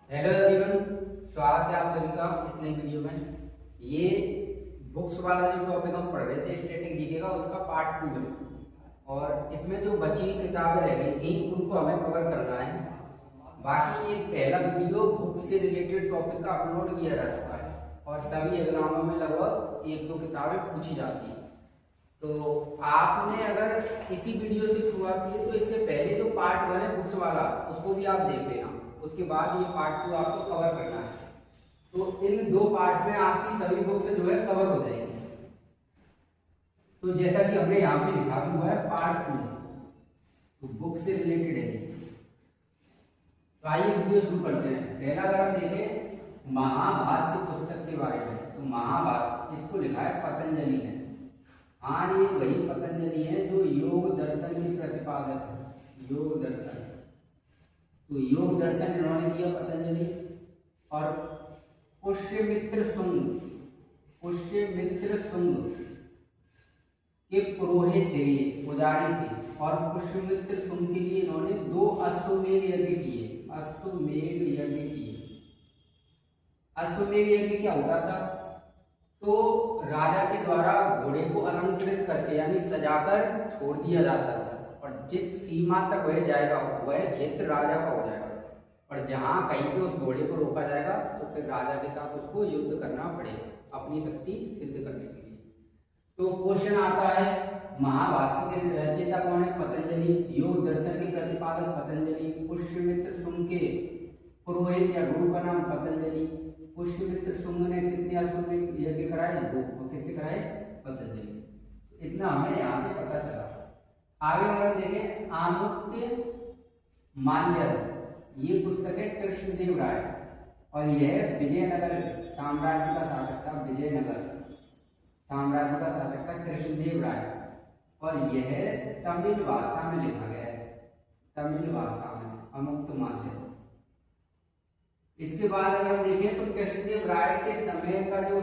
Hello everyone, स्वागत है आप सभी का इस नई वीडियो में। ये बुक्स वाला जो टॉपिक हम पढ़ रहे थे स्टैटिक जीके का, उसका पार्ट 2 है और इसमें जो बची हुई किताबें रह गई थी उनको हमें कवर करना है। बाकी ये पहला वीडियो बुक से रिलेटेड टॉपिक का अपलोड किया जा चुका है और सभी एग्जामों में लगभग 1-2 किताबें पूछी जाती हैं। तो आपने अगर इसी वीडियो से शुरुआत की है तो इससे पहले जो पार्ट 1 है बुक्स वाला, उसको भी आप देख लेना। उसके बाद ये पार्ट 2 आपको कवर करना है। तो इन 2 पार्ट में आपकी सभी बुक्स जो है कवर हो जाएगी। तो जैसा कि हमने यहाँ पे लिखा भी हुआ है पार्ट 2, तो बुक से रिलेटेड है। तो आइए वीडियो शुरू करते हैं। पहला अगर हम देखें महाभाष्य पुस्तक के बारे में, तो महाभाष्य इसको लिखा है पतंजलि ने। हाँ, ये वही पतंजलि है जो योग दर्शन के प्रतिपादक है। योग दर्शन, तो योग दर्शन इन्होंने दिया पतंजलि। और पुष्यमित्र शुंग के पुरोहित थे, पुजारी थे। और पुष्यमित्र शुंग के लिए इन्होंने 2 अश्वमेध यज्ञ किए। अश्वमेध यज्ञ किए। अश्वमेध यज्ञ क्या होता था? तो राजा के द्वारा घोड़े को अलंकृत करके यानी सजाकर छोड़ दिया जाता था और जिस सीमा तक वह जाएगा वह क्षेत्र राजा का हो जाएगा। और जहां कहीं पे उस घोड़े को रोका जाएगा तो फिर राजा के साथ उसको युद्ध करना पड़ेगा अपनी शक्ति सिद्ध करने के लिए। तो क्वेश्चन आता है महाभाष्य के रचयिता कौन है? पतंजलि। योग दर्शन के प्रतिपादक पतंजलि। पुष्यमित्र शुंग के पुरोहित या गुरु का नाम पतंजलि। पुष्यमित्र शुंग ने कितने अश्वमेध यज्ञ कराए? 2। और किससे कराए? पतंजलि। इतना हमें यहाँ से पता चला। आगे अगर देखें आमुक्त्य माल्यद, ये पुस्तक है कृष्णदेव राय और यह विजयनगर साम्राज्य का शासक था। विजयनगर साम्राज्य का शासक था कृष्णदेव राय और यह तमिल भाषा में लिखा गया है। तमिल भाषा में अमुक्त माल्यद। इसके बाद अगर हम देखें तो कृष्णदेव राय के समय का जो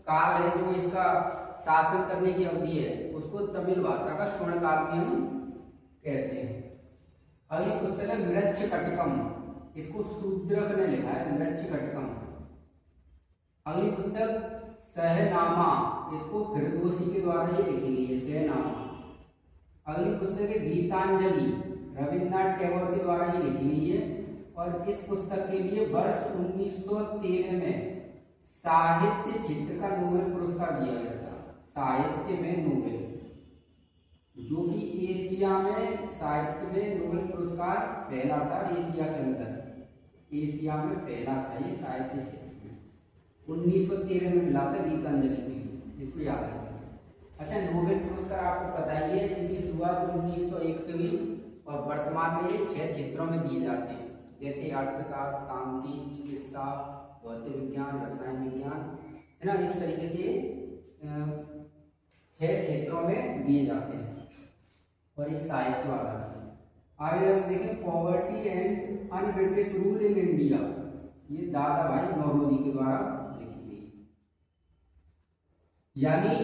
काल है, जो इसका शासन करने की अवधि है, उसको तमिल भाषा का स्वर्ण काल भी हम कहते हैं। अगली पुस्तक है मृच्छकटिकम, इसको शूद्रक ने लिखा है। मृच्छकटिकम। अगली पुस्तक सहनामा, इसको फिरदौसी के द्वारा ये लिखी गई है। सहनामा। अगली पुस्तक है गीतांजलि, रविन्द्रनाथ टैगोर के द्वारा ये लिखी गई है और इस पुस्तक के लिए वर्ष 1913 में साहित्य क्षेत्र का नोबेल पुरस्कार दिया गया था। साहित्य में नोबेल, जो कि एशिया में साहित्य में नोबेल पुरस्कार पहला था। एशिया के अंदर, एशिया में पहला था ये साहित्य क्षेत्र में। 1913 में मिला था गीतांजलि के लिए, इसको याद रखना। अच्छा, नोबेल पुरस्कार आपको पता ही है, इनकी शुरुआत 1901 से हुई और वर्तमान में ये 6 क्षेत्रों में दिए जाते हैं, जैसे अर्थशास्त्र, शांति, चिकित्सा, भौतिक विज्ञान, रसायन विज्ञान, है ना। इस तरीके से 6 क्षेत्रों में दिए जाते हैं और एक साहित्य वाला है। आगे हम देखें poverty and un-British rule in India, ये दादा भाई नौरोजी के द्वारा लिखी गई। यानी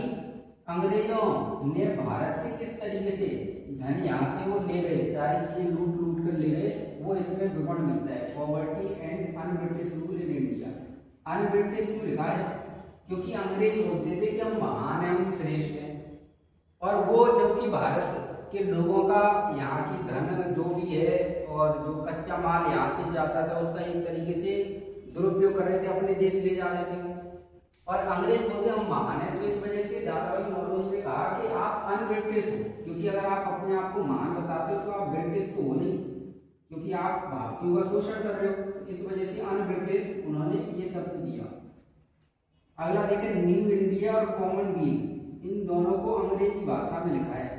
अंग्रेजों ने भारत से किस तरीके से धन यहाँ से वो ले गए, सारी चीजें लूट लूट कर ले गए, वो इसमें विवरण मिलता है। Poverty and un-British rule in India. Un-British क्यों लिखा है? क्योंकि अंग्रेज बोलते थे कि हम महान हैं, हम श्रेष्ठ हैं, और वो जबकि भारत के लोगों का यहाँ की धन जो भी है और जो कच्चा माल यहाँ से जाता था उसका एक तरीके से दुरुपयोग कर रहे थे, अपने देश ले जा रहे थे। और अंग्रेज बोलते हम महान है। तो इस वजह से दादा भाई नौरोजी ने कहा कि आप अनब्रिटिश हो, क्योंकि अगर आप अपने आप को महान बताते हो तो आप ब्रिटिश तो हो नहीं, क्योंकि आप भारतीयों का शोषण कर रहे हो। इस वजह से अनब्रिटिश उन्होंने ये शब्द दिया। अगला देखें न्यू इंडिया और कॉमनवेल्थ, इन दोनों को अंग्रेजी भाषा में लिखा है।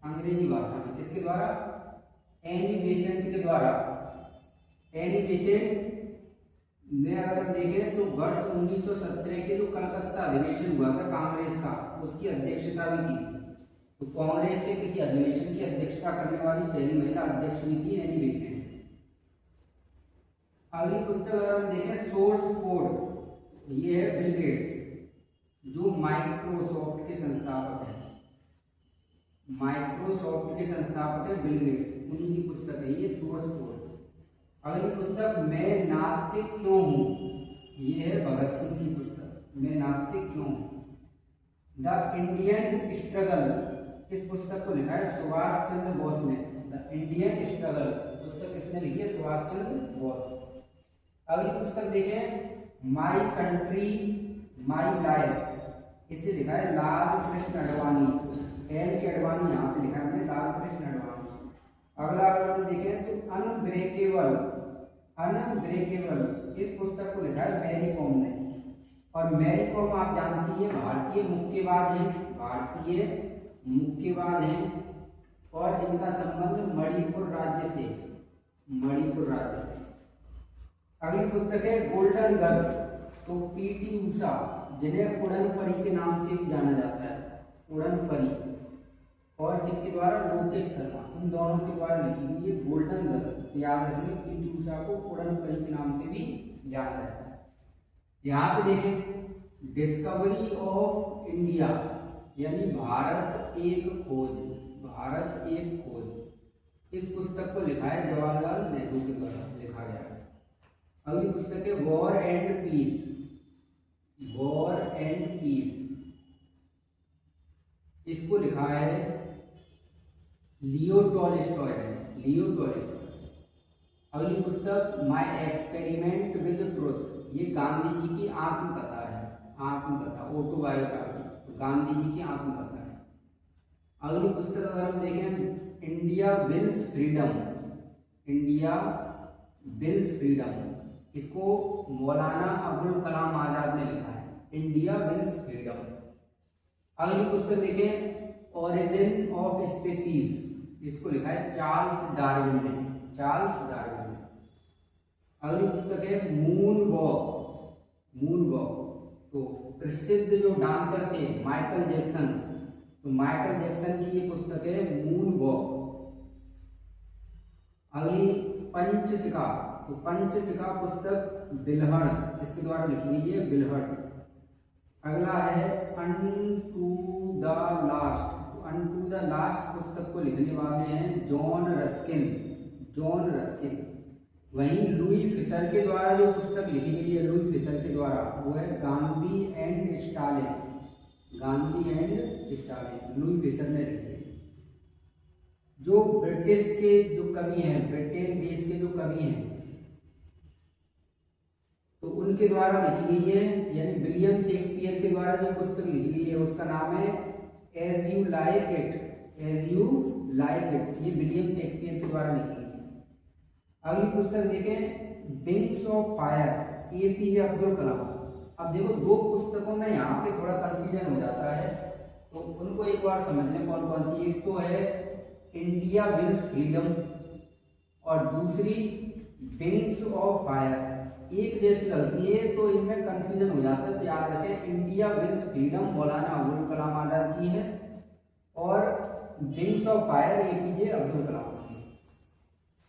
अंग्रेजी भाषा में किसके द्वारा? एनी बेसेंट के द्वारा। एनी बेसेंट ने अगर हम देखें तो वर्ष 1917 के जो कलकत्ता अधिवेशन हुआ था कांग्रेस का, उसकी अध्यक्षता भी की थी। तो कांग्रेस के किसी अधिवेशन की अध्यक्षता करने वाली पहली महिला अध्यक्ष भी थी एनी बेसेंट। अगली पुस्तक अगर हम देखें सोर्स कोड, ये है बिल गेट्स, जो माइक्रोसॉफ्ट के संस्थापक है। माइक्रोसॉफ्ट के संस्थापक है बिल गेट्स, उन्हीं की पुस्तक है ये सोर्स कोड। अगली पुस्तक मैं नास्तिक क्यों हूँ, ये है भगत सिंह की पुस्तक, मैं नास्तिक क्यों हूँ। द इंडियन स्ट्रगल, इस पुस्तक को लिखा है सुभाष चंद्र बोस ने। द इंडियन स्ट्रगल पुस्तक किसने लिखी है, सुभाष चंद्र बोस। अगली पुस्तक देखें माई कंट्री माई लाइफ, इसे लिखा है लाल कृष्ण अडवाणी, एल के अडवाणी यहाँ पे लिखा है हमने, लाल कृष्ण अडवाणी। अगला अगर हम देखें तो अनब्रेकेबल, अनब्रेकेबल इस पुस्तक को लिखा है मैरी कॉम ने। और मैरी कॉम आप जानती है भारतीय मुक्केबाज हैं, भारतीय मुक्केबाज हैं और इनका संबंध मणिपुर राज्य से, मणिपुर राज्य से। अगली पुस्तक है गोल्डन गर्ल, तो पीटी उषा जिन्हें उड़न परी के नाम से भी जाना जाता है, उड़न परी, और किसके द्वारा, लोकेश शर्मा, इन दोनों के द्वारा लिखी गई है गोल्डन गर्ल। याद रखिए पीटी उषा को उड़न परी के नाम से भी जाना जाता है। यहाँ पे देखें डिस्कवरी ऑफ इंडिया, यानी भारत एक खोज, भारत एक खोज, इस पुस्तक को लिखा है जवाहरलाल नेहरू के द्वारा लिखा गया है। अगली पुस्तक है war and peace, war and peace, इसको लिखा है लियो टॉलस्टॉय ने, लियो टॉलस्टॉय। अगली पुस्तक माय एक्सपेरिमेंट विद ट्रुथ, ये गांधी जी की आत्मकथा है, आत्मकथा, ऑटोबायोग्राफी, तो गांधी जी की आत्मकथा है। अगली पुस्तक अगर हम देखें India wins freedom, India wins freedom, इसको मौलाना अबुल कलाम आजाद ने लिखा है, इंडिया विंस फ्रीडम। अगली पुस्तक देखें ओरिजिन ऑफ स्पीसीज, इसको लिखा है चार्ल्स डार्विन ने, चार्ल्स डार्विन। अगली पुस्तक है मून वॉक, मून वॉक, तो प्रसिद्ध जो डांसर थे माइकल जैक्सन, तो माइकल जैक्सन की ये पुस्तक है मून वॉक। अगली पंचशिखा, तो पंचशिखा पुस्तक बिल्हड़, इसके द्वारा लिखी गई है बिल्हड़। अगला है unto the last, unto the last पुस्तक को लिखने वाले हैं जॉन रस्किन, जॉन रस्किन। वहीं लुई फिशर के द्वारा जो पुस्तक लिखी गई है, लुई फिशर के द्वारा, वो है Gandhi and Stalin, Gandhi and Stalin, Louis Fischer ने लिखी है। जो ब्रिटिश के जो कवि हैं, ब्रिटेन देश के जो कवि हैं, तो उनके द्वारा लिखी गई है, यानी विलियम शेक्सपियर के द्वारा जो पुस्तक लिखी गई है उसका नाम है as you like it, as you like it, ये विलियम शेक्सपियर के द्वारा लिखी गई है। अगली पुस्तक देखें wings of fire, APJ Abdul Kalam. अब देखो दो पुस्तकों में यहाँ पे थोड़ा कंफ्यूजन हो जाता है, तो उनको एक बार समझ लें कौन कौन सी। एक तो है इंडिया विंस फ्रीडम और दूसरी विंग्स ऑफ फायर, एक जैसी लगती है तो इनमें कंफ्यूजन हो जाता है। तो याद रखें India wins freedom Maulana Abul Kalam Azad की है और wings of fire APJ Abdul Kalam की।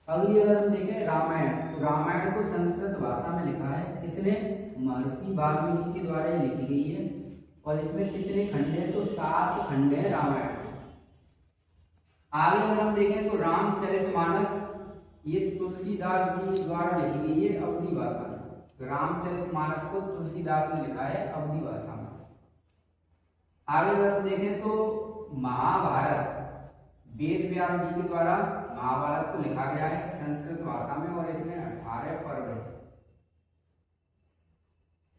अगली अगर हम देखें रामायण, तो रामायण को संस्कृत भाषा में लिखा है किसने, महर्षि वाल्मीकि के द्वारा ही लिखी गई है। और इसमें कितने खंड हैं, तो 7 खंड है रामायण। आगे अगर हम देखें तो रामचरितमानस, ये तुलसीदास जी द्वारा लिखी गई है अवधी भाषा में, तो रामचरितमानस को तुलसीदास ने लिखा है अवधी भाषा में। आगे अगर हम देखें तो महाभारत, वेद व्यास जी के द्वारा महाभारत को लिखा गया है संस्कृत भाषा में और इसमें 18 पर्व है।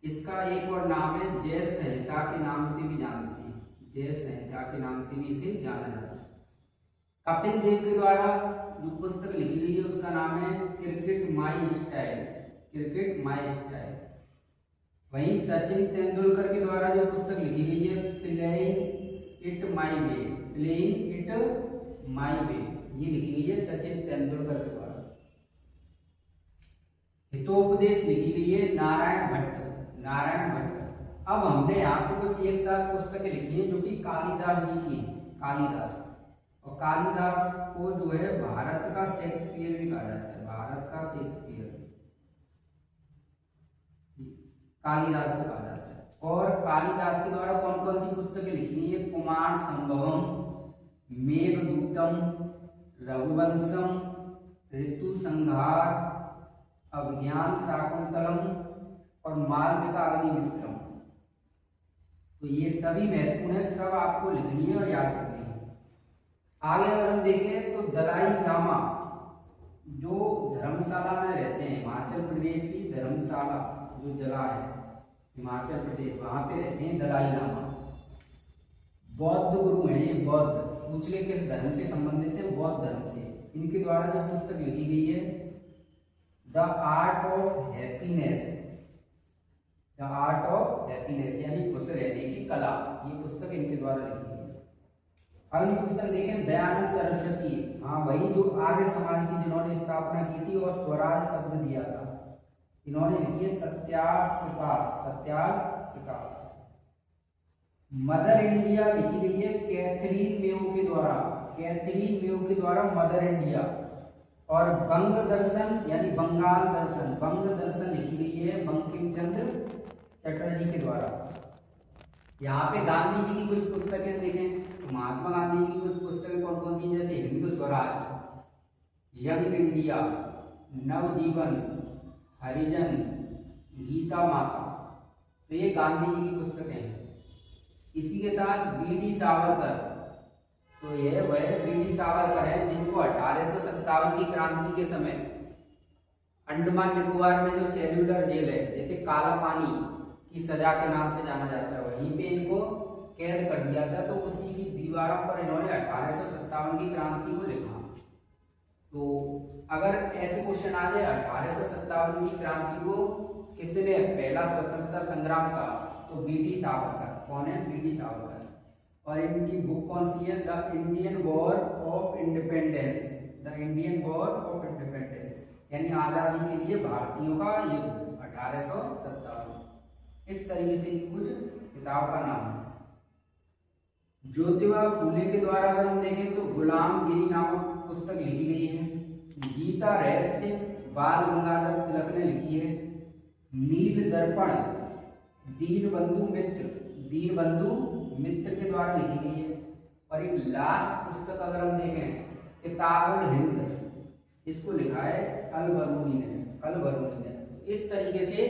इसका एक और नाम है जय संहिता के नाम से भी जानते हैं, जय संहिता के नाम से भी इसे जाना जाता है। कपिल देव के द्वारा जो पुस्तक लिखी गई है उसका नाम है cricket my style, cricket my style. वहीं सचिन तेंदुलकर के द्वारा जो पुस्तक लिखी गई है playing it my way, playing it my way, ये लिखी गई है सचिन तेंदुलकर के द्वारा। हितोपदेश लिखी गई है नारायण भट्ट, नारायण भट्ट। अब हमने यहाँ पे कुछ एक साथ पुस्तकें लिखी है जो कि कालिदास जी की है, कालिदास। और कालिदास को जो है भारत का शेक्सपियर भी कहा जाता है, भारत का शेक्सपियर कालिदास को कहा जाता है। और कालिदास के द्वारा कौन कौन सी पुस्तकें लिखी गई है, कुमार संभवम, मेघदूतम, रघुवंशम, ऋतु संहार, अभिज्ञान शाकुंतलम और मालविका अग्निमित्रम। तो ये सभी महत्वपूर्ण है, सब आपको लिखनी है और याद करनी है। आगे अगर हम देखें तो दलाई लामा जो धर्मशाला में रहते हैं, हिमाचल प्रदेश की धर्मशाला जो जगह है हिमाचल प्रदेश, वहां पे रहते हैं दलाई लामा। बौद्ध गुरु हैं ये, बौद्ध, पूछ ले किस धर्म से संबंधित है, बौद्ध धर्म से। इनके द्वारा जो पुस्तक लिखी गई है the art of happiness, the art of happiness यानी खुश रहने की कला, ये पुस्तक इनके द्वारा लिखी गई है। अगली पुस्तक देखें दयानंद सरस्वती, हाँ वही जो आर्य समाज की जिन्होंने स्थापना की थी और स्वराज शब्द दिया था, इन्होंने लिखी है सत्याग्रह प्रकाश, सत्याग्रह प्रकाश। मदर इंडिया लिखी गई है कैथरीन मेयो के द्वारा, कैथरीन मेयो के द्वारा मदर इंडिया। और बंग दर्शन यानी बंगाल दर्शन, बंग दर्शन लिखी गई है बंकिम चंद्र चटर्जी के द्वारा। यहाँ पे गांधी जी की कुछ पुस्तकें देखें तो महात्मा गांधी जी की कुछ पुस्तकें कौन कौन सी, जैसे हिंदू स्वराज, यंग इंडिया, नवजीवन, हरिजन, गीता माता, तो ये गांधी जी की पुस्तकें हैं। इसी के साथ बीडी सावरकर, तो ये वह बीडी सावरकर है जिनको 1857 की क्रांति के समय अंडमान निकोबार में जो सेल्युलर जेल है जैसे काला पानी की सजा के नाम से जाना जाता है, वहीं पे इनको कैद कर दिया था। तो उसी की दीवारों पर इन्होंने 1857 की क्रांति को लिखा। तो अगर ऐसे क्वेश्चन आ जाए 1857 की क्रांति को किसने पहला स्वतंत्रता संग्राम का, तो बीडी सावरकर, कौन है, बीडी सावरकर। और इनकी बुक कौन सी है, the Indian war of independence, the Indian war of independence यानी आजादी के लिए भारतीयों का युद्ध 1857। इस तरीके से इनकी कुछ किताब का नाम है। ज्योतिबा फूले के द्वारा अगर हम देखें तो गुलामगिरी नामक पुस्तक लिखी गई है। गीता रहस्य बाल गंगाधर तिलक ने लिखी है। नील दर्पण दीनबंधु मित्र, दीनबंधु मित्र के द्वारा लिखी गई है। और एक लास्ट पुस्तक अगर हम देखें किताबुल हिंद, इसको लिखा है अल-बरूनी ने, अल-बरूनी ने। इस तरीके से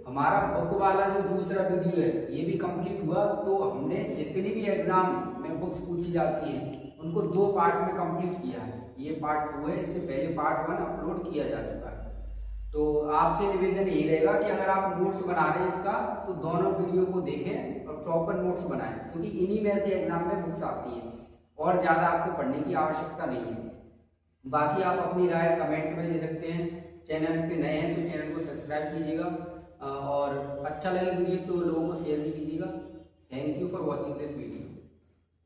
हमारा बुक वाला जो दूसरा वीडियो है ये भी कंप्लीट हुआ। तो हमने जितनी भी एग्जाम में बुक्स पूछी जाती हैं उनको 2 पार्ट में कंप्लीट किया है। ये पार्ट 2 है, इससे पहले पार्ट 1 अपलोड किया जा चुका है। तो आपसे निवेदन यही रहेगा कि अगर आप नोट्स बना रहे हैं इसका तो दोनों वीडियो को देखें और प्रॉपर नोट्स बनाएं, क्योंकि इन्हीं में से एग्जाम में बुक्स आती हैं और ज़्यादा आपको पढ़ने की आवश्यकता नहीं है। बाकी आप अपनी राय कमेंट में दे सकते हैं। चैनल पे नए हैं तो चैनल को सब्सक्राइब कीजिएगा और अच्छा लगे वीडियो तो लोगों को शेयर भी कीजिएगा। Thank you for watching this video.